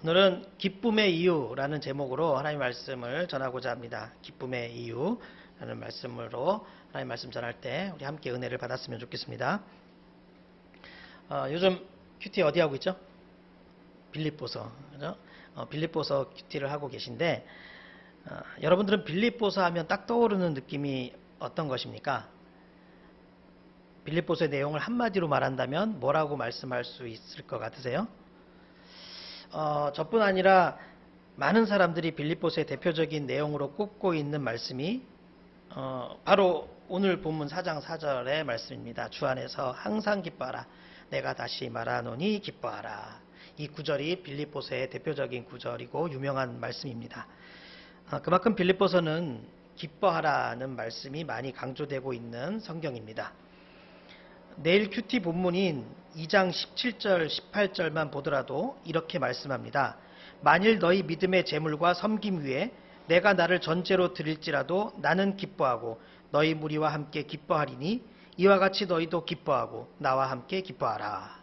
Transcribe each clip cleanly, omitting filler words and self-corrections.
오늘은 기쁨의 이유라는 제목으로 하나님의 말씀을 전하고자 합니다. 기쁨의 이유라는 말씀으로 하나님의 말씀 전할 때 우리 함께 은혜를 받았으면 좋겠습니다. 요즘 큐티 어디 하고 있죠? 빌립보서, 그죠? 빌립보서 큐티를 하고 계신데 여러분들은 빌립보서 하면 딱 떠오르는 느낌이 어떤 것입니까? 빌립보서의 내용을 한마디로 말한다면 뭐라고 말씀할 수 있을 것 같으세요? 저뿐 아니라 많은 사람들이 빌립보서의 대표적인 내용으로 꼽고 있는 말씀이 바로 오늘 본문 4장 4절의 말씀입니다. 주 안에서 항상 기뻐하라. 내가 다시 말하노니 기뻐하라. 이 구절이 빌립보서의 대표적인 구절이고 유명한 말씀입니다. 그만큼 빌립보서는 기뻐하라는 말씀이 많이 강조되고 있는 성경입니다. 내일 큐티 본문인 2장 17절 18절만 보더라도 이렇게 말씀합니다. 만일 너희 믿음의 재물과 섬김 위에 내가 나를 전제로 드릴지라도 나는 기뻐하고 너희 무리와 함께 기뻐하리니 이와 같이 너희도 기뻐하고 나와 함께 기뻐하라.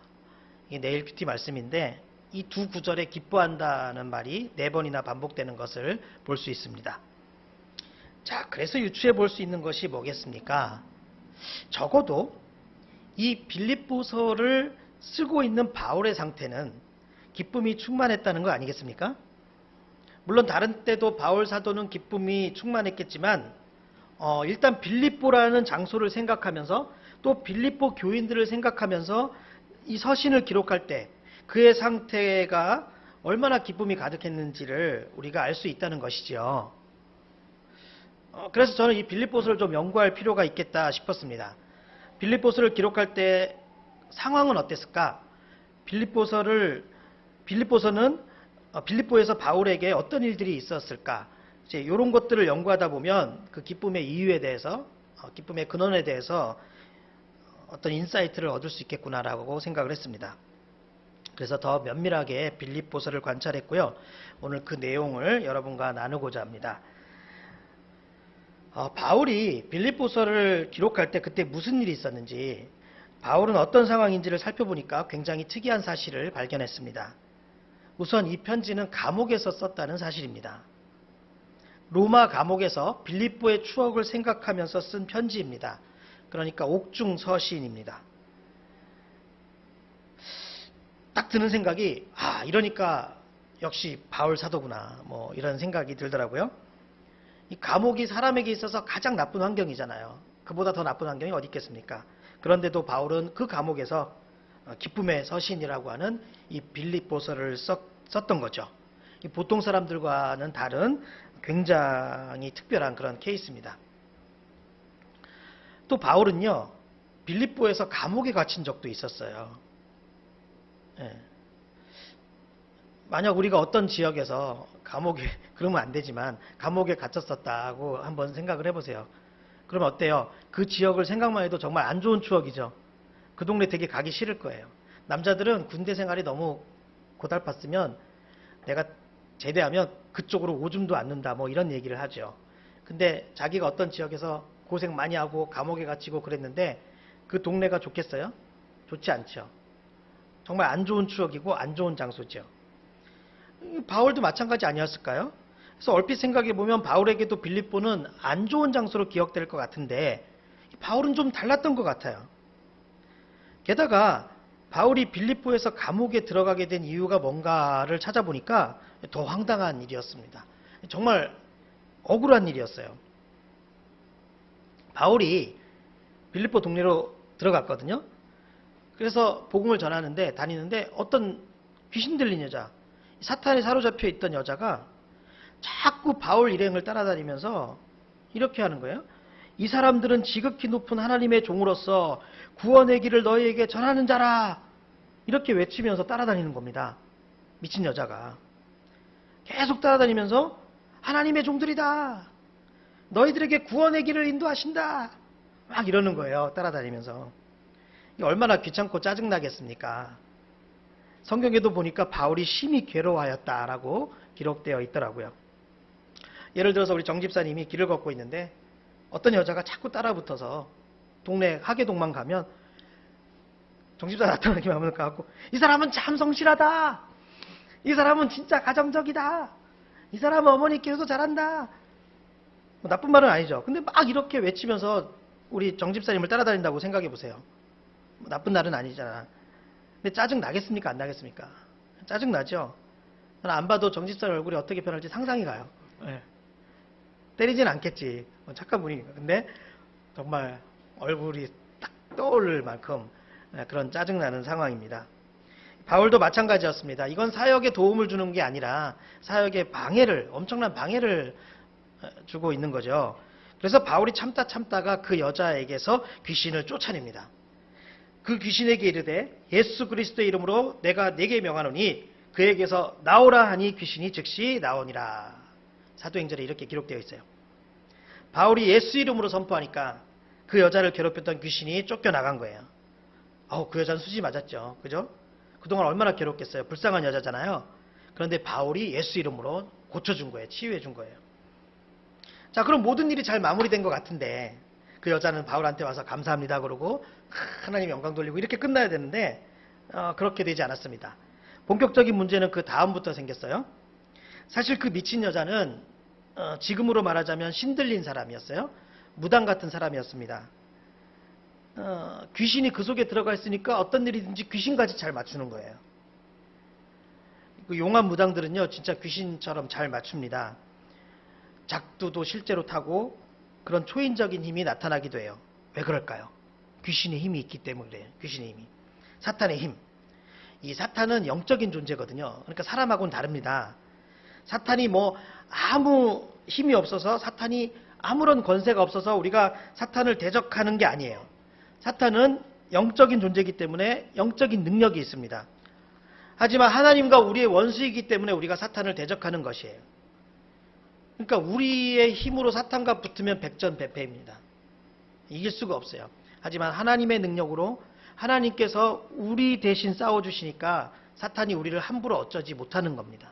이게 내일 큐티 말씀인데 이 두 구절에 기뻐한다는 말이 4번이나 반복되는 것을 볼 수 있습니다. 자, 그래서 유추해 볼 수 있는 것이 뭐겠습니까? 적어도 이 빌립보서를 쓰고 있는 바울의 상태는 기쁨이 충만했다는 거 아니겠습니까? 물론 다른 때도 바울 사도는 기쁨이 충만했겠지만 일단 빌립보라는 장소를 생각하면서 또 빌립보 교인들을 생각하면서 이 서신을 기록할 때 그의 상태가 얼마나 기쁨이 가득했는지를 우리가 알 수 있다는 것이죠. 그래서 저는 이 빌립보서를 좀 연구할 필요가 있겠다 싶었습니다. 빌립보서를 기록할 때 상황은 어땠을까? 빌립보서는 빌립보에서 바울에게 어떤 일들이 있었을까? 이제 이런 것들을 연구하다 보면 그 기쁨의 이유에 대해서, 기쁨의 근원에 대해서 어떤 인사이트를 얻을 수 있겠구나라고 생각을 했습니다. 그래서 더 면밀하게 빌립보서를 관찰했고요. 오늘 그 내용을 여러분과 나누고자 합니다. 바울이 빌립보서를 기록할 때 그때 무슨 일이 있었는지, 바울은 어떤 상황인지를 살펴보니까 굉장히 특이한 사실을 발견했습니다. 우선 이 편지는 감옥에서 썼다는 사실입니다. 로마 감옥에서 빌립보의 추억을 생각하면서 쓴 편지입니다. 그러니까 옥중서신입니다. 딱 드는 생각이 이러니까 역시 바울 사도구나 뭐 이런 생각이 들더라고요. 이 감옥이 사람에게 있어서 가장 나쁜 환경이잖아요. 그보다 더 나쁜 환경이 어디 있겠습니까? 그런데도 바울은 그 감옥에서 기쁨의 서신이라고 하는 이 빌립보서를 썼던 거죠. 보통 사람들과는 다른 굉장히 특별한 그런 케이스입니다. 또 바울은요, 빌립보에서 감옥에 갇힌 적도 있었어요. 만약 우리가 어떤 지역에서 감옥에, 그러면 안 되지만 감옥에 갇혔었다고 한번 생각을 해보세요. 그러면 어때요? 그 지역을 생각만 해도 정말 안 좋은 추억이죠. 그 동네 되게 가기 싫을 거예요. 남자들은 군대 생활이 너무 고달팠으면 내가 제대하면 그쪽으로 오줌도 안 는다 뭐 이런 얘기를 하죠. 근데 자기가 어떤 지역에서 고생 많이 하고 감옥에 갇히고 그랬는데 그 동네가 좋겠어요? 좋지 않죠. 정말 안 좋은 추억이고 안 좋은 장소죠. 바울도 마찬가지 아니었을까요? 그래서 얼핏 생각해보면 바울에게도 빌립보는 안 좋은 장소로 기억될 것 같은데 바울은 좀 달랐던 것 같아요. 게다가 바울이 빌립보에서 감옥에 들어가게 된 이유가 뭔가를 찾아보니까 더 황당한 일이었습니다. 정말 억울한 일이었어요. 바울이 빌립보 동네로 들어갔거든요. 그래서 복음을 전하는데 다니는데 어떤 귀신 들린 여자, 사탄에 사로잡혀 있던 여자가 자꾸 바울 일행을 따라다니면서 이렇게 하는 거예요. 이 사람들은 지극히 높은 하나님의 종으로서 구원의 길을 너희에게 전하는 자라. 이렇게 외치면서 따라다니는 겁니다. 미친 여자가. 계속 따라다니면서 하나님의 종들이다. 너희들에게 구원의 길을 인도하신다. 막 이러는 거예요. 따라다니면서. 얼마나 귀찮고 짜증나겠습니까? 성경에도 보니까 바울이 심히 괴로워하였다라고 기록되어 있더라고요. 예를 들어서 우리 정 집사님이 길을 걷고 있는데 어떤 여자가 자꾸 따라붙어서 동네 하계동만 가면 정 집사 나타나기만 하면 가고 이 사람은 참 성실하다. 이 사람은 진짜 가정적이다. 이 사람은 어머니 기도도 잘한다. 뭐 나쁜 말은 아니죠. 근데 막 이렇게 외치면서 우리 정집사님을 따라다닌다고 생각해 보세요. 뭐 나쁜 날은 아니잖아. 근데 짜증 나겠습니까? 안 나겠습니까? 짜증 나죠. 저는 안 봐도 정집사님 얼굴이 어떻게 변할지 상상이 가요. 예. 때리진 않겠지. 착한 분이니까. 근데 정말 얼굴이 딱 떠오를 만큼 그런 짜증나는 상황입니다. 바울도 마찬가지였습니다. 이건 사역에 도움을 주는 게 아니라 사역에 엄청난 방해를 주고 있는 거죠. 그래서 바울이 참다가 그 여자에게서 귀신을 쫓아냅니다. 그 귀신에게 이르되 예수 그리스도의 이름으로 내가 네게 명하노니 그에게서 나오라 하니 귀신이 즉시 나오니라. 사도행전에 이렇게 기록되어 있어요. 바울이 예수 이름으로 선포하니까 그 여자를 괴롭혔던 귀신이 쫓겨나간 거예요. 그 여자는 수지 맞았죠. 그죠? 그동안 얼마나 괴롭겠어요. 불쌍한 여자잖아요. 그런데 바울이 예수 이름으로 고쳐준 거예요. 치유해 준 거예요. 자, 그럼 모든 일이 잘 마무리된 것 같은데 그 여자는 바울한테 와서 감사합니다 그러고 하나님 영광 돌리고 이렇게 끝나야 되는데 그렇게 되지 않았습니다. 본격적인 문제는 그 다음부터 생겼어요. 사실 그 미친 여자는 지금으로 말하자면 신들린 사람이었어요. 무당 같은 사람이었습니다. 귀신이 그 속에 들어가 있으니까 어떤 일이든지 귀신까지 잘 맞추는 거예요. 그 용한 무당들은요, 진짜 귀신처럼 잘 맞춥니다. 작두도 실제로 타고 그런 초인적인 힘이 나타나기도 해요. 왜 그럴까요? 귀신의 힘이 있기 때문에 그래요. 귀신의 힘이. 사탄의 힘. 이 사탄은 영적인 존재거든요. 그러니까 사람하고는 다릅니다. 사탄이 뭐 아무 힘이 없어서 사탄이 아무런 권세가 없어서 우리가 사탄을 대적하는 게 아니에요. 사탄은 영적인 존재이기 때문에 영적인 능력이 있습니다. 하지만 하나님과 우리의 원수이기 때문에 우리가 사탄을 대적하는 것이에요. 그러니까 우리의 힘으로 사탄과 붙으면 백전백패입니다. 이길 수가 없어요. 하지만 하나님의 능력으로 하나님께서 우리 대신 싸워주시니까 사탄이 우리를 함부로 어쩌지 못하는 겁니다.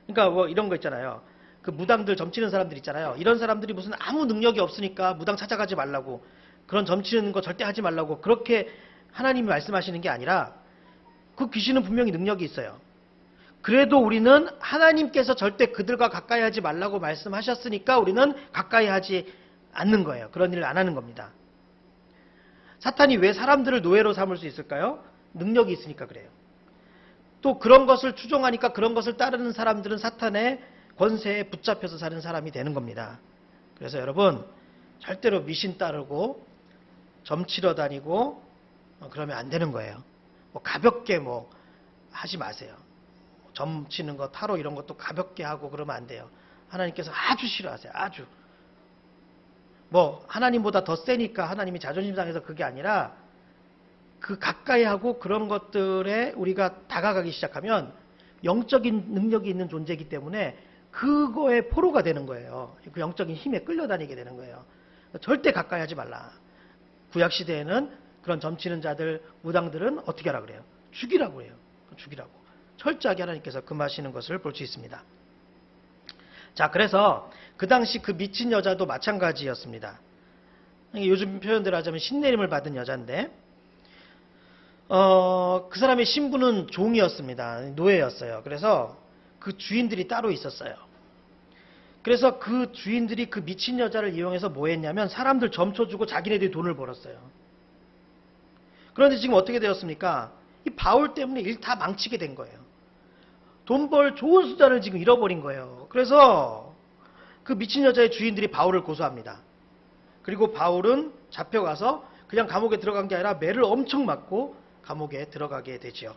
그러니까 뭐 이런 거 있잖아요. 그 무당들 점치는 사람들 있잖아요. 이런 사람들이 무슨 아무 능력이 없으니까 무당 찾아가지 말라고, 그런 점치는 거 절대 하지 말라고 그렇게 하나님이 말씀하시는 게 아니라 그 귀신은 분명히 능력이 있어요. 그래도 우리는 하나님께서 절대 그들과 가까이 하지 말라고 말씀하셨으니까 우리는 가까이 하지 않는 거예요. 그런 일을 안 하는 겁니다. 사탄이 왜 사람들을 노예로 삼을 수 있을까요? 능력이 있으니까 그래요. 또 그런 것을 추종하니까 그런 것을 따르는 사람들은 사탄의 권세에 붙잡혀서 사는 사람이 되는 겁니다. 그래서 여러분, 절대로 미신 따르고 점치러 다니고 그러면 안 되는 거예요. 뭐 가볍게 뭐 하지 마세요. 점치는 거, 타로 이런 것도 가볍게 하고 그러면 안 돼요. 하나님께서 아주 싫어하세요. 아주. 뭐 하나님보다 더 세니까 하나님이 자존심 상해서 그게 아니라 그 가까이 하고 그런 것들에 우리가 다가가기 시작하면 영적인 능력이 있는 존재이기 때문에 그거에 포로가 되는 거예요. 그 영적인 힘에 끌려다니게 되는 거예요. 절대 가까이 하지 말라. 구약시대에는 그런 점치는 자들, 무당들은 어떻게 하라 그래요? 죽이라고 해요. 죽이라고. 철저하게 하나님께서 금하시는 것을 볼 수 있습니다. 자, 그래서 그 당시 그 미친 여자도 마찬가지였습니다. 요즘 표현대로 하자면 신내림을 받은 여자인데 그 사람의 신부는 종이었습니다. 노예였어요. 그래서 그 주인들이 따로 있었어요. 그래서 그 주인들이 그 미친 여자를 이용해서 뭐 했냐면 사람들 점쳐주고 자기네들이 돈을 벌었어요. 그런데 지금 어떻게 되었습니까? 이 바울 때문에 일 다 망치게 된 거예요. 돈 벌 좋은 수단을 지금 잃어버린 거예요. 그래서 그 미친 여자의 주인들이 바울을 고소합니다. 그리고 바울은 잡혀가서 그냥 감옥에 들어간 게 아니라 매를 엄청 맞고 감옥에 들어가게 되죠.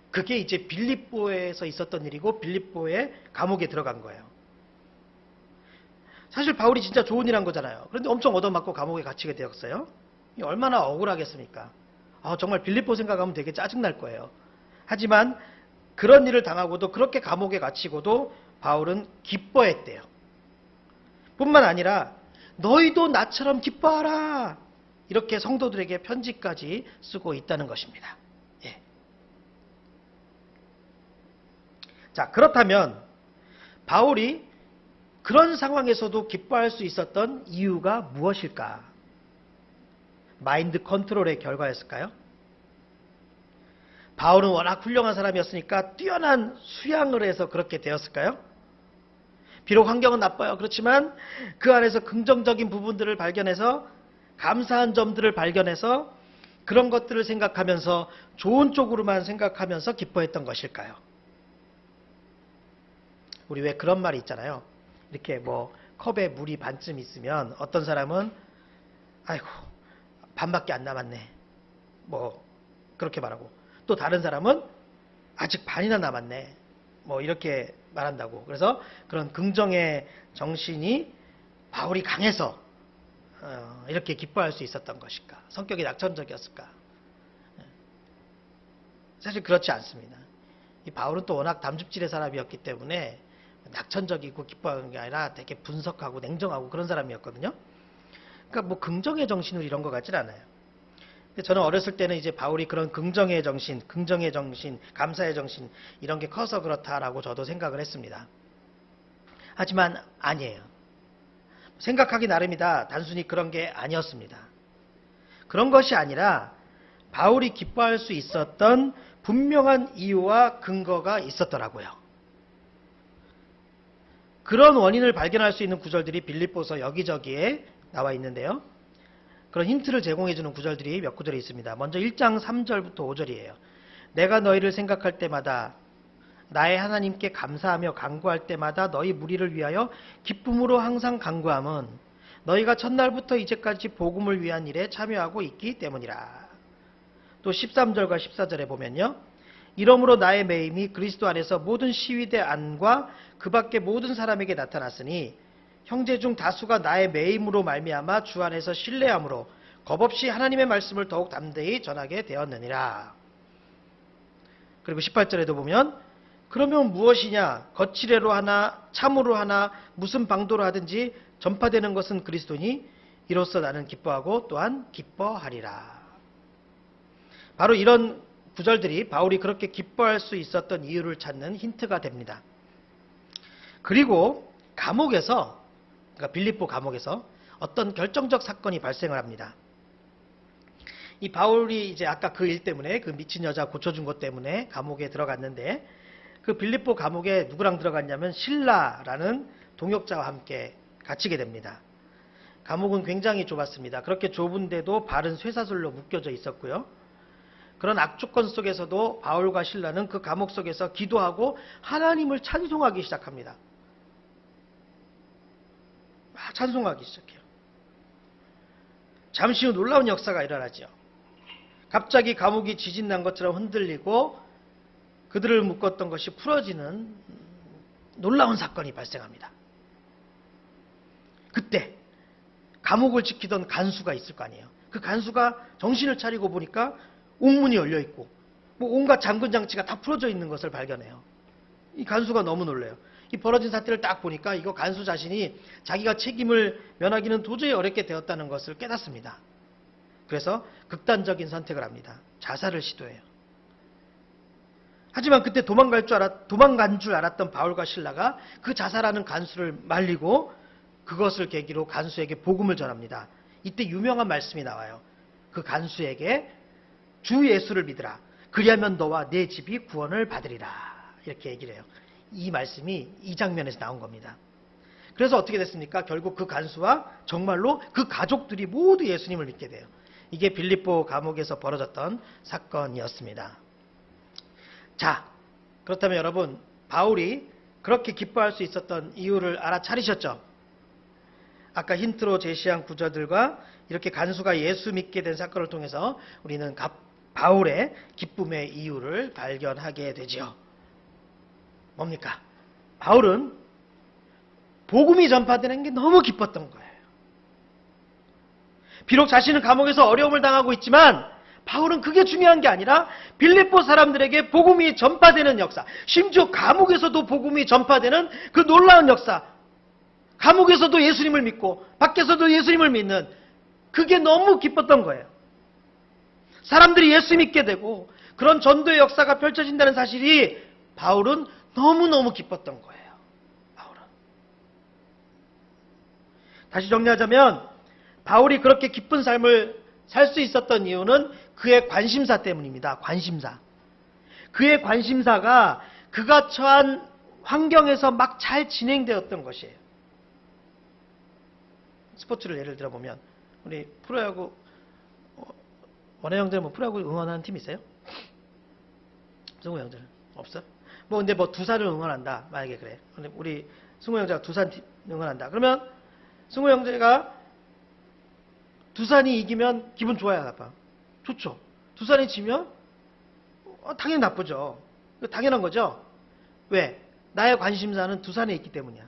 그게 이제 빌립보에서 있었던 일이고 빌립보의 감옥에 들어간 거예요. 사실 바울이 진짜 좋은 일 한 거잖아요. 그런데 엄청 얻어맞고 감옥에 갇히게 되었어요. 얼마나 억울하겠습니까? 정말 빌립보 생각하면 되게 짜증날 거예요. 하지만 그런 일을 당하고도 그렇게 감옥에 갇히고도 바울은 기뻐했대요. 뿐만 아니라 너희도 나처럼 기뻐하라. 이렇게 성도들에게 편지까지 쓰고 있다는 것입니다. 예. 자, 그렇다면 바울이 그런 상황에서도 기뻐할 수 있었던 이유가 무엇일까? 마인드 컨트롤의 결과였을까요? 바울은 워낙 훌륭한 사람이었으니까 뛰어난 수양을 해서 그렇게 되었을까요? 비록 환경은 나빠요. 그렇지만 그 안에서 긍정적인 부분들을 발견해서 감사한 점들을 발견해서 그런 것들을 생각하면서 좋은 쪽으로만 생각하면서 기뻐했던 것일까요? 우리 왜 그런 말이 있잖아요. 이렇게 뭐 컵에 물이 반쯤 있으면 어떤 사람은 아이고 반밖에 안 남았네. 뭐 그렇게 말하고 또 다른 사람은 아직 반이나 남았네. 뭐 이렇게 말한다고. 그래서 그런 긍정의 정신이 바울이 강해서 이렇게 기뻐할 수 있었던 것일까? 성격이 낙천적이었을까? 사실 그렇지 않습니다. 이 바울은 또 워낙 담즙질의 사람이었기 때문에 낙천적이고 기뻐하는 게 아니라 되게 분석하고 냉정하고 그런 사람이었거든요. 그러니까 뭐 긍정의 정신으로 이런 것 같진 않아요. 저는 어렸을 때는 이제 바울이 그런 긍정의 정신, 감사의 정신 이런 게 커서 그렇다라고 저도 생각을 했습니다. 하지만 아니에요. 생각하기 나름이다. 단순히 그런 게 아니었습니다. 그런 것이 아니라 바울이 기뻐할 수 있었던 분명한 이유와 근거가 있었더라고요. 그런 원인을 발견할 수 있는 구절들이 빌립보서 여기저기에 나와 있는데요. 그런 힌트를 제공해주는 구절들이 몇 구절이 있습니다. 먼저 1장 3절부터 5절이에요. 내가 너희를 생각할 때마다 나의 하나님께 감사하며 간구할 때마다 너희 무리를 위하여 기쁨으로 항상 간구함은 너희가 첫날부터 이제까지 복음을 위한 일에 참여하고 있기 때문이라. 또 13절과 14절에 보면요. 이러므로 나의 매임이 그리스도 안에서 모든 시위대 안과 그 밖의 모든 사람에게 나타났으니 형제 중 다수가 나의 매임으로 말미암아 주 안에서 신뢰함으로 겁없이 하나님의 말씀을 더욱 담대히 전하게 되었느니라. 그리고 18절에도 보면 그러면 무엇이냐 거칠애로 하나 참으로 하나 무슨 방도로 하든지 전파되는 것은 그리스도니 이로써 나는 기뻐하고 또한 기뻐하리라. 바로 이런 구절들이 바울이 그렇게 기뻐할 수 있었던 이유를 찾는 힌트가 됩니다. 그리고 감옥에서 그러니까 빌립보 감옥에서 어떤 결정적 사건이 발생을 합니다. 이 바울이 이제 아까 그 일 때문에 그 미친 여자 고쳐준 것 때문에 감옥에 들어갔는데 그 빌립보 감옥에 누구랑 들어갔냐면 실라라는 동역자와 함께 갇히게 됩니다. 감옥은 굉장히 좁았습니다. 그렇게 좁은데도 발은 쇠사슬로 묶여져 있었고요. 그런 악조건 속에서도 바울과 실라는 그 감옥 속에서 기도하고 하나님을 찬송하기 시작합니다. 찬송하기 시작해요. 잠시 후 놀라운 역사가 일어나죠. 갑자기 감옥이 지진난 것처럼 흔들리고 그들을 묶었던 것이 풀어지는 놀라운 사건이 발생합니다. 그때 감옥을 지키던 간수가 있을 거 아니에요. 그 간수가 정신을 차리고 보니까 옥문이 열려있고 뭐 온갖 잠근 장치가 다 풀어져 있는 것을 발견해요. 이 간수가 너무 놀라요. 이 벌어진 사태를 딱 보니까 이거 간수 자신이 자기가 책임을 면하기는 도저히 어렵게 되었다는 것을 깨닫습니다. 그래서 극단적인 선택을 합니다. 자살을 시도해요. 하지만 그때 도망간 줄 알았던 바울과 실라가 그 자살하는 간수를 말리고 그것을 계기로 간수에게 복음을 전합니다. 이때 유명한 말씀이 나와요. 그 간수에게 주 예수를 믿으라. 그리하면 너와 내 집이 구원을 받으리라. 이렇게 얘기를 해요. 이 말씀이 이 장면에서 나온 겁니다. 그래서 어떻게 됐습니까? 결국 그 간수와 정말로 그 가족들이 모두 예수님을 믿게 돼요. 이게 빌립보 감옥에서 벌어졌던 사건이었습니다. 자, 그렇다면 여러분, 바울이 그렇게 기뻐할 수 있었던 이유를 알아차리셨죠? 아까 힌트로 제시한 구절들과 이렇게 간수가 예수 믿게 된 사건을 통해서 우리는 바울의 기쁨의 이유를 발견하게 되죠. 뭡니까? 바울은 복음이 전파되는 게 너무 기뻤던 거예요. 비록 자신은 감옥에서 어려움을 당하고 있지만 바울은 그게 중요한 게 아니라 빌립보 사람들에게 복음이 전파되는 역사, 심지어 감옥에서도 복음이 전파되는 그 놀라운 역사, 감옥에서도 예수님을 믿고 밖에서도 예수님을 믿는 그게 너무 기뻤던 거예요. 사람들이 예수 믿게 되고 그런 전도의 역사가 펼쳐진다는 사실이 바울은 너무너무 기뻤던 거예요. 바울은. 다시 정리하자면 바울이 그렇게 기쁜 삶을 살 수 있었던 이유는 그의 관심사 때문입니다. 관심사. 그의 관심사가 그가 처한 환경에서 막 잘 진행되었던 것이에요. 스포츠를 예를 들어보면 우리 프로야구 원혜 형들 뭐 프로야구 응원하는 팀 있어요? 승우 형들은 없어? 근데 두산을 응원한다 만약에 그래. 근데 우리 승우 형제가 두산 팀 응원한다. 그러면 승우 형제가 두산이 이기면 기분 좋아야 나빠? 좋죠. 두산이 지면 당연히 나쁘죠. 당연한 거죠. 왜? 나의 관심사는 두산에 있기 때문이야.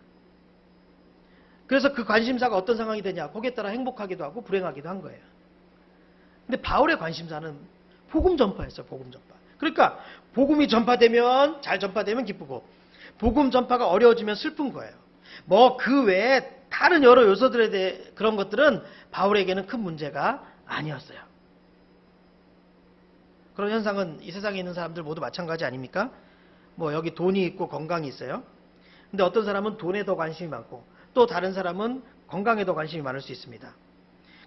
그래서 그 관심사가 어떤 상황이 되냐, 거기에 따라 행복하기도 하고 불행하기도 한 거예요. 근데 바울의 관심사는 복음 전파였어요. 복음 전파. 그러니까 복음이 전파되면, 잘 전파되면 기쁘고, 복음 전파가 어려워지면 슬픈 거예요. 그 외에 다른 여러 요소들에 대해 그런 것들은 바울에게는 큰 문제가 아니었어요. 그런 현상은 이 세상에 있는 사람들 모두 마찬가지 아닙니까? 여기 돈이 있고 건강이 있어요. 근데 어떤 사람은 돈에 더 관심이 많고 또 다른 사람은 건강에 더 관심이 많을 수 있습니다.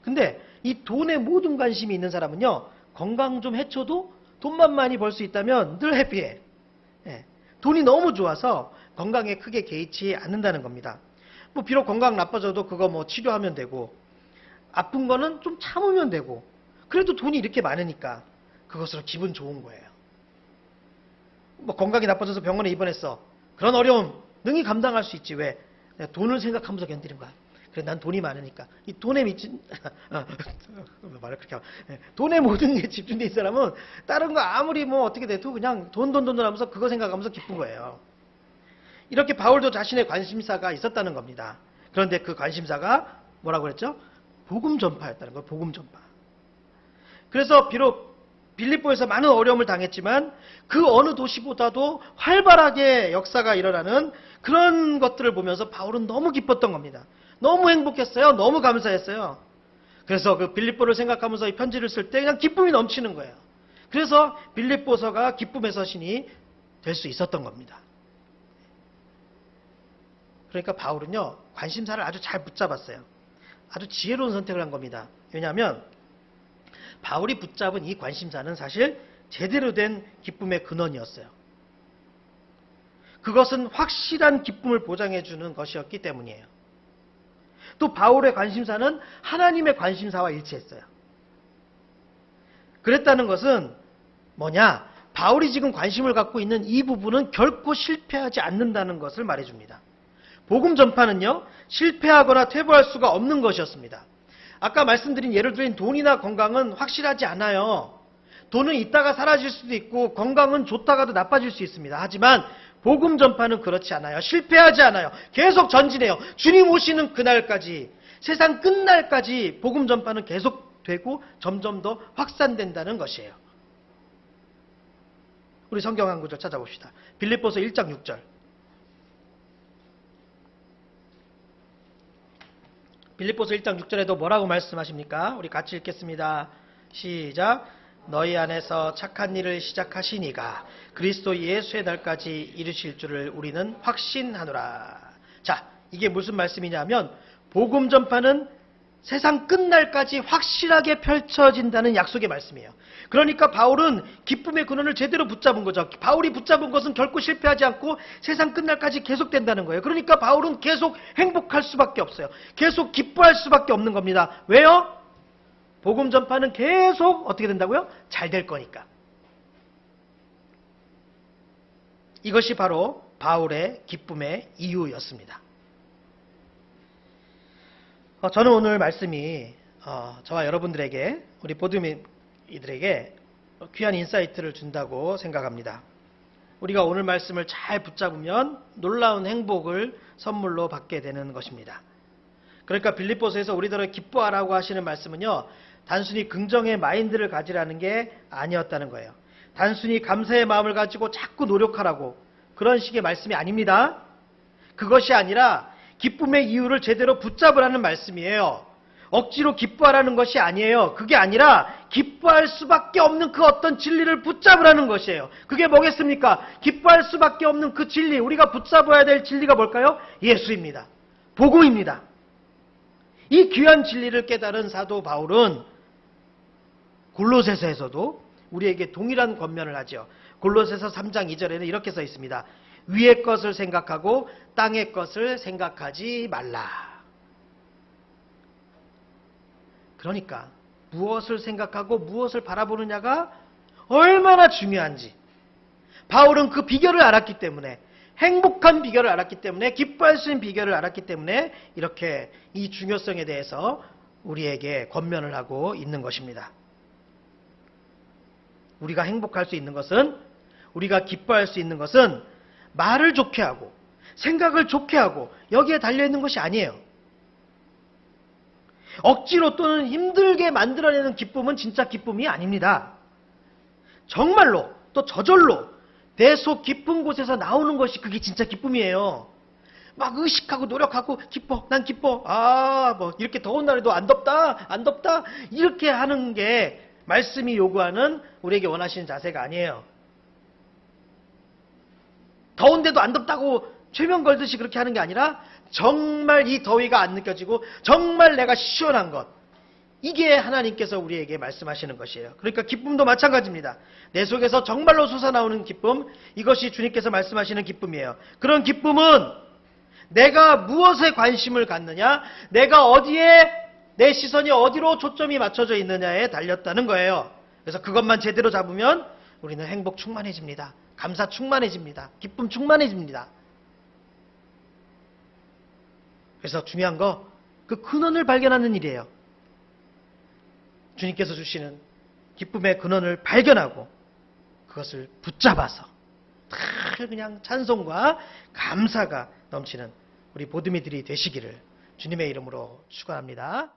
근데 이 돈에 모든 관심이 있는 사람은요, 건강 좀 해쳐도 돈만 많이 벌 수 있다면 늘 해피해. 돈이 너무 좋아서 건강에 크게 개의치 않는다는 겁니다. 비록 건강 나빠져도 그거 치료하면 되고, 아픈 거는 좀 참으면 되고, 그래도 돈이 이렇게 많으니까 그것으로 기분 좋은 거예요. 건강이 나빠져서 병원에 입원했어. 그런 어려움 능히 감당할 수 있지. 왜? 내가 돈을 생각하면서 견디는 거야. 그래, 난 돈이 많으니까. 이 돈에 미친 말을 그렇게 하면, 돈에 모든 게 집중된 사람은 다른 거 아무리 어떻게 돼도 그냥 돈 하면서 그거 생각하면서 기쁜 거예요. 이렇게 바울도 자신의 관심사가 있었다는 겁니다. 그런데 그 관심사가 뭐라고 그랬죠? 복음 전파였다는 거예요. 복음 전파. 그래서 비록 빌립보에서 많은 어려움을 당했지만 그 어느 도시보다도 활발하게 역사가 일어나는 그런 것들을 보면서 바울은 너무 기뻤던 겁니다. 너무 행복했어요. 너무 감사했어요. 그래서 그 빌립보를 생각하면서 이 편지를 쓸 때 그냥 기쁨이 넘치는 거예요. 그래서 빌립보서가 기쁨의 서신이 될 수 있었던 겁니다. 그러니까 바울은요, 관심사를 아주 잘 붙잡았어요. 아주 지혜로운 선택을 한 겁니다. 왜냐하면 바울이 붙잡은 이 관심사는 사실 제대로 된 기쁨의 근원이었어요. 그것은 확실한 기쁨을 보장해주는 것이었기 때문이에요. 또 바울의 관심사는 하나님의 관심사와 일치했어요. 그랬다는 것은 뭐냐? 바울이 지금 관심을 갖고 있는 이 부분은 결코 실패하지 않는다는 것을 말해줍니다. 복음 전파는요, 실패하거나 퇴보할 수가 없는 것이었습니다. 아까 말씀드린 예를 들인 돈이나 건강은 확실하지 않아요. 돈은 있다가 사라질 수도 있고 건강은 좋다가도 나빠질 수 있습니다. 하지만 복음 전파는 그렇지 않아요. 실패하지 않아요. 계속 전진해요. 주님 오시는 그날까지, 세상 끝날까지 복음 전파는 계속되고 점점 더 확산된다는 것이에요. 우리 성경 한 구절 찾아봅시다. 빌립보서 1장 6절. 빌립보서 1장 6절에도 뭐라고 말씀하십니까? 우리 같이 읽겠습니다. 시작. 너희 안에서 착한 일을 시작하시니가 그리스도 예수의 날까지 이루실 줄을 우리는 확신하노라. 자, 이게 무슨 말씀이냐면 복음 전파는 세상 끝날까지 확실하게 펼쳐진다는 약속의 말씀이에요. 그러니까 바울은 기쁨의 근원을 제대로 붙잡은 거죠. 바울이 붙잡은 것은 결코 실패하지 않고 세상 끝날까지 계속된다는 거예요. 그러니까 바울은 계속 행복할 수밖에 없어요. 계속 기뻐할 수밖에 없는 겁니다. 왜요? 복음 전파는 계속 어떻게 된다고요? 잘 될 거니까. 이것이 바로 바울의 기쁨의 이유였습니다. 저는 오늘 말씀이 저와 여러분들에게, 우리 보드미들에게 귀한 인사이트를 준다고 생각합니다. 우리가 오늘 말씀을 잘 붙잡으면 놀라운 행복을 선물로 받게 되는 것입니다. 그러니까 빌립보서에서 우리들을 기뻐하라고 하시는 말씀은요, 단순히 긍정의 마인드를 가지라는 게 아니었다는 거예요. 단순히 감사의 마음을 가지고 자꾸 노력하라고, 그런 식의 말씀이 아닙니다. 그것이 아니라 기쁨의 이유를 제대로 붙잡으라는 말씀이에요. 억지로 기뻐하라는 것이 아니에요. 그게 아니라 기뻐할 수밖에 없는 그 어떤 진리를 붙잡으라는 것이에요. 그게 뭐겠습니까? 기뻐할 수밖에 없는 그 진리, 우리가 붙잡아야 될 진리가 뭘까요? 예수입니다. 복음입니다. 이 귀한 진리를 깨달은 사도 바울은 골로새서에서도 우리에게 동일한 권면을 하죠. 골로새서 3장 2절에는 이렇게 써 있습니다. 위의 것을 생각하고 땅의 것을 생각하지 말라. 그러니까 무엇을 생각하고 무엇을 바라보느냐가 얼마나 중요한지 바울은 그 비결을 알았기 때문에, 행복한 비결을 알았기 때문에, 기뻐할 수 있는 비결을 알았기 때문에 이렇게 이 중요성에 대해서 우리에게 권면을 하고 있는 것입니다. 우리가 행복할 수 있는 것은, 우리가 기뻐할 수 있는 것은 말을 좋게 하고 생각을 좋게 하고 여기에 달려있는 것이 아니에요. 억지로 또는 힘들게 만들어내는 기쁨은 진짜 기쁨이 아닙니다. 정말로 또 저절로 내 속 깊은 곳에서 나오는 것이 그게 진짜 기쁨이에요. 막 의식하고 노력하고 기뻐, 난 기뻐. 뭐 이렇게 더운 날에도 안 덥다, 안 덥다 이렇게 하는 게 말씀이 요구하는 우리에게 원하시는 자세가 아니에요. 더운데도 안 덥다고 최면 걸듯이 그렇게 하는 게 아니라 정말 이 더위가 안 느껴지고 정말 내가 시원한 것, 이게 하나님께서 우리에게 말씀하시는 것이에요. 그러니까 기쁨도 마찬가지입니다. 내 속에서 정말로 솟아나오는 기쁨, 이것이 주님께서 말씀하시는 기쁨이에요. 그런 기쁨은 내가 무엇에 관심을 갖느냐, 내가 어디에 내 시선이 어디로 초점이 맞춰져 있느냐에 달렸다는 거예요. 그래서 그것만 제대로 잡으면 우리는 행복 충만해집니다. 감사 충만해집니다. 기쁨 충만해집니다. 그래서 중요한 거, 그 근원을 발견하는 일이에요. 주님께서 주시는 기쁨의 근원을 발견하고 그것을 붙잡아서 다 그냥 찬송과 감사가 넘치는 우리 보드미들이 되시기를 주님의 이름으로 축원합니다.